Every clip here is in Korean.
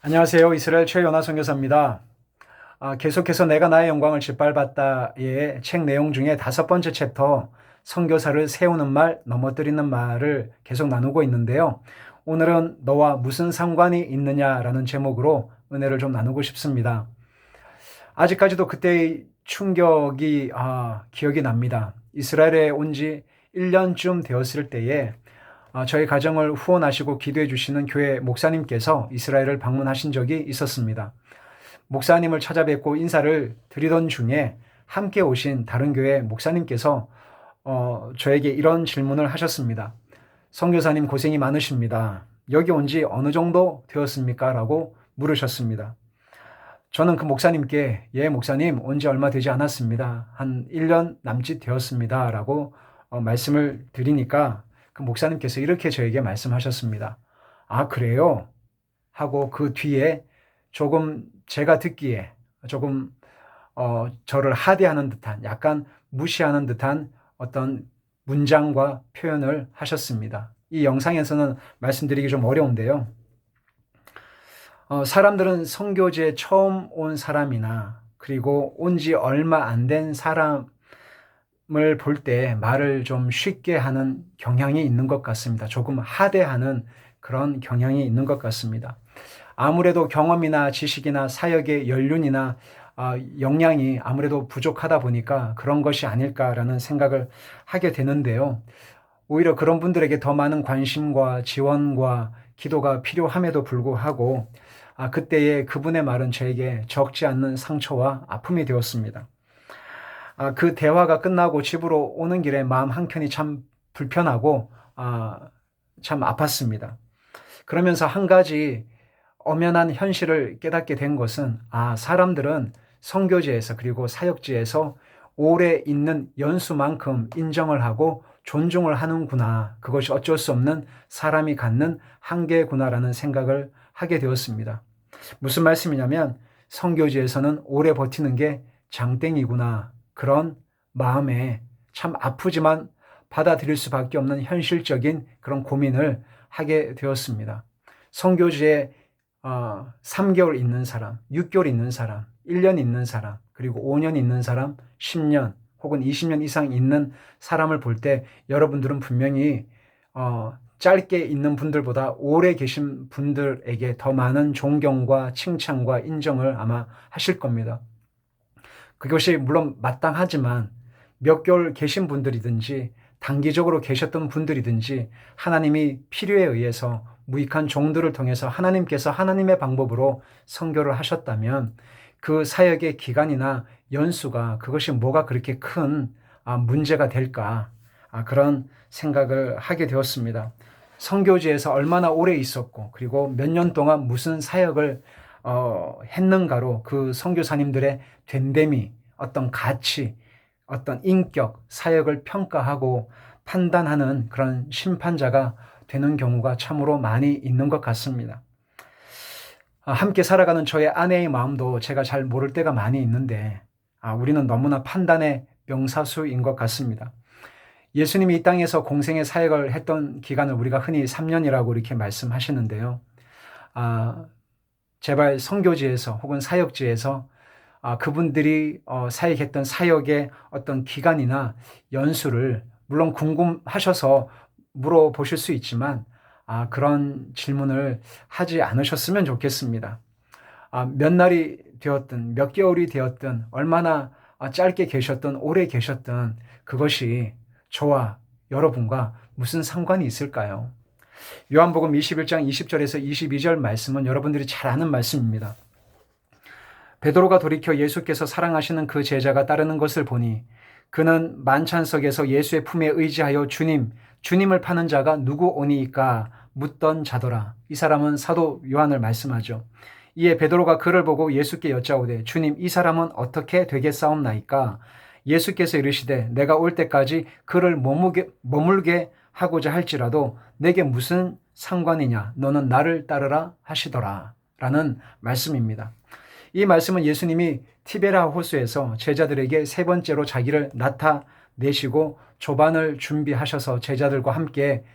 안녕하세요. 이스라엘 최연아 선교사입니다. 계속해서 내가 나의 영광을 짓밟았다의 책 내용 중에 5번째 챕터 선교사를 세우는 말, 넘어뜨리는 말을 계속 나누고 있는데요. 오늘은 너와 무슨 상관이 있느냐라는 제목으로 은혜를 좀 나누고 싶습니다. 아직까지도 그때의 충격이 기억이 납니다. 이스라엘에 온 지 1년쯤 되었을 때에 저희 가정을 후원하시고 기도해 주시는 교회 목사님께서 이스라엘을 방문하신 적이 있었습니다. 목사님을 찾아뵙고 인사를 드리던 중에 함께 오신 다른 교회 목사님께서 저에게 이런 질문을 하셨습니다. 선교사님 고생이 많으십니다. 여기 온 지 어느 정도 되었습니까? 라고 물으셨습니다. 저는 그 목사님께 예 목사님 온 지 얼마 되지 않았습니다. 한 1년 남짓 되었습니다. 라고 말씀을 드리니까 그 목사님께서 이렇게 저에게 말씀하셨습니다. 아 그래요? 하고 그 뒤에 조금 제가 듣기에 조금 저를 하대하는 듯한 약간 무시하는 듯한 어떤 문장과 표현을 하셨습니다. 이 영상에서는 말씀드리기 좀 어려운데요. 사람들은 선교지에 처음 온 사람이나 그리고 온 지 얼마 안 된 사람을 볼 때 말을 좀 쉽게 하는 경향이 있는 것 같습니다. 조금 하대하는 그런 경향이 있는 것 같습니다. 아무래도 경험이나 지식이나 사역의 연륜이나 역량이 아무래도 부족하다 보니까 그런 것이 아닐까라는 생각을 하게 되는데요. 오히려 그런 분들에게 더 많은 관심과 지원과 기도가 필요함에도 불구하고 그때의 그분의 말은 저에게 적지 않는 상처와 아픔이 되었습니다. 그 대화가 끝나고 집으로 오는 길에 마음 한켠이 참 불편하고 참 아팠습니다. 그러면서 한 가지 엄연한 현실을 깨닫게 된 것은 사람들은 선교지에서 그리고 사역지에서 오래 있는 연수만큼 인정을 하고 존중을 하는구나. 그것이 어쩔 수 없는 사람이 갖는 한계구나라는 생각을 하게 되었습니다. 무슨 말씀이냐면 선교지에서는 오래 버티는 게 장땡이구나. 그런 마음에 참 아프지만 받아들일 수밖에 없는 현실적인 그런 고민을 하게 되었습니다. 선교지에 3개월 있는 사람, 6개월 있는 사람, 1년 있는 사람, 그리고 5년 있는 사람, 10년 혹은 20년 이상 있는 사람을 볼 때 여러분들은 분명히 짧게 있는 분들보다 오래 계신 분들에게 더 많은 존경과 칭찬과 인정을 아마 하실 겁니다. 그것이 물론 마땅하지만 몇 개월 계신 분들이든지 단기적으로 계셨던 분들이든지 하나님이 필요에 의해서 무익한 종들을 통해서 하나님께서 하나님의 방법으로 선교를 하셨다면 그 사역의 기간이나 연수가 그것이 뭐가 그렇게 큰 문제가 될까 그런 생각을 하게 되었습니다. 선교지에서 얼마나 오래 있었고 그리고 몇 년 동안 무슨 사역을 했는가로 그 선교사님들의 됨됨이 어떤 가치 어떤 인격 사역을 평가하고 판단하는 그런 심판자가 되는 경우가 참으로 많이 있는 것 같습니다. 함께 살아가는 저의 아내의 마음도 제가 잘 모를 때가 많이 있는데 우리는 너무나 판단의 명사수인 것 같습니다. 예수님이 이 땅에서 공생의 사역을 했던 기간을 우리가 흔히 3년이라고 이렇게 말씀하시는데요. 제발 선교지에서 혹은 사역지에서 그분들이 사역했던 사역의 어떤 기간이나 연수를 물론 궁금하셔서 물어보실 수 있지만 그런 질문을 하지 않으셨으면 좋겠습니다. 몇 날이 되었든 몇 개월이 되었든 얼마나 짧게 계셨든 오래 계셨든 그것이 저와 여러분과 무슨 상관이 있을까요? 요한복음 21장 20절에서 22절 말씀은 여러분들이 잘 아는 말씀입니다. 베드로가 돌이켜 예수께서 사랑하시는 그 제자가 따르는 것을 보니 그는 만찬석에서 예수의 품에 의지하여 주님을 파는 자가 누구 오니이까 묻던 자더라. 이 사람은 사도 요한을 말씀하죠. 이에 베드로가 그를 보고 예수께 여짜오되 주님 이 사람은 어떻게 되겠사옵나이까? 예수께서 이르시되 내가 올 때까지 그를 머물게 하고자 할지라도 내게 무슨 상관이냐? 너는 나를 따르라 하시더라. 라는 말씀입니다. 이 말씀은 예수님이 티베라 호수에서 제자들에게 3번째로 자기를 나타내시고 조반을 준비하셔서 제자들과 함께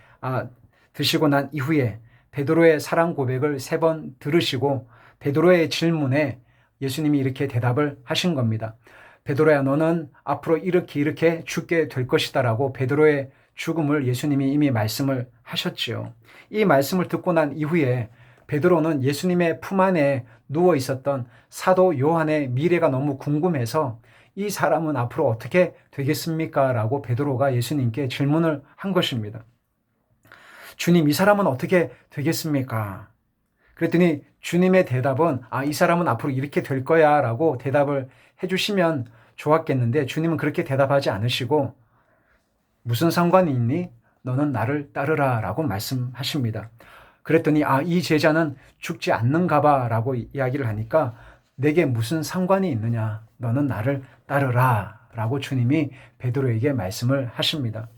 드시고 난 이후에 베드로의 사랑 고백을 3번 들으시고 베드로의 질문에 예수님이 이렇게 대답을 하신 겁니다. 베드로야, 너는 앞으로 이렇게 죽게 될 것이다 라고 베드로의 죽음을 예수님이 이미 말씀을 하셨지요. 이 말씀을 듣고 난 이후에 베드로는 예수님의 품 안에 누워 있었던 사도 요한의 미래가 너무 궁금해서 이 사람은 앞으로 어떻게 되겠습니까? 라고 베드로가 예수님께 질문을 한 것입니다. 주님, 이 사람은 어떻게 되겠습니까? 그랬더니 주님의 대답은 이 사람은 앞으로 이렇게 될 거야 라고 대답을 해주시면 좋았겠는데 주님은 그렇게 대답하지 않으시고 무슨 상관이 있니? 너는 나를 따르라 라고 말씀하십니다. 그랬더니 이 제자는 죽지 않는가 봐 라고 이야기를 하니까 내게 무슨 상관이 있느냐? 너는 나를 따르라 라고 주님이 베드로에게 말씀을 하십니다.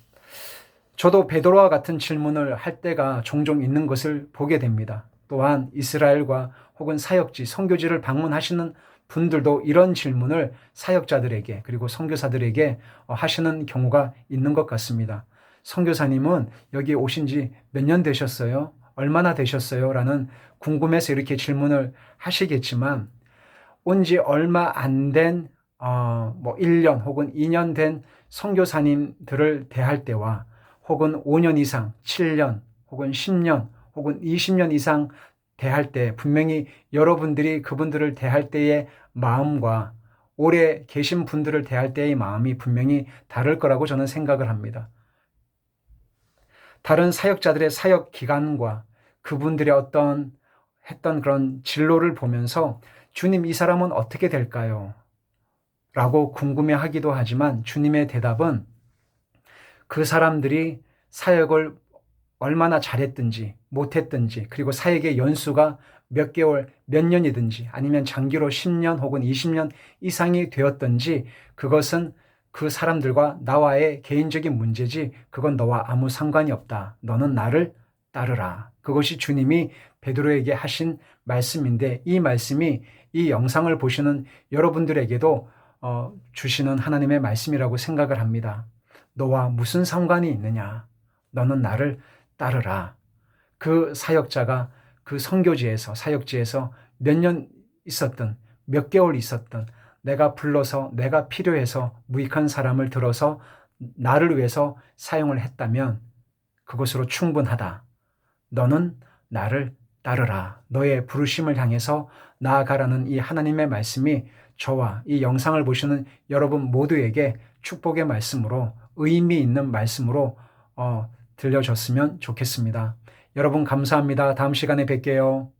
저도 베드로와 같은 질문을 할 때가 종종 있는 것을 보게 됩니다. 또한 이스라엘과 혹은 사역지, 선교지를 방문하시는 분들도 이런 질문을 사역자들에게 그리고 선교사들에게 하시는 경우가 있는 것 같습니다. 선교사님은 여기 오신 지 몇 년 되셨어요? 얼마나 되셨어요? 라는 궁금해서 이렇게 질문을 하시겠지만 온 지 얼마 안 된 1년 혹은 2년 된 선교사님들을 대할 때와 혹은 5년 이상, 7년 혹은 10년 혹은 20년 이상 대할 때 분명히 여러분들이 그분들을 대할 때의 마음과 오래 계신 분들을 대할 때의 마음이 분명히 다를 거라고 저는 생각을 합니다. 다른 사역자들의 사역 기간과 그분들의 했던 그런 진로를 보면서 주님, 이 사람은 어떻게 될까요? 라고 궁금해하기도 하지만 주님의 대답은 그 사람들이 사역을 얼마나 잘했든지 못했든지 그리고 사역의 연수가 몇 개월, 몇 년이든지 아니면 장기로 10년 혹은 20년 이상이 되었든지 그것은 그 사람들과 나와의 개인적인 문제지 그건 너와 아무 상관이 없다. 너는 나를 따르라. 그것이 주님이 베드로에게 하신 말씀인데 이 말씀이 이 영상을 보시는 여러분들에게도 주시는 하나님의 말씀이라고 생각을 합니다. 너와 무슨 상관이 있느냐? 너는 나를 따르라. 그 사역자가 그 선교지에서 사역지에서 몇 년 있었든 몇 개월 있었든 내가 불러서 내가 필요해서 무익한 사람을 들어서 나를 위해서 사용을 했다면 그것으로 충분하다. 너는 나를 따르라. 너의 부르심을 향해서 나아가라는 이 하나님의 말씀이 저와 이 영상을 보시는 여러분 모두에게 축복의 말씀으로 의미 있는 말씀으로 들려줬으면 좋겠습니다. 여러분 감사합니다. 다음 시간에 뵐게요.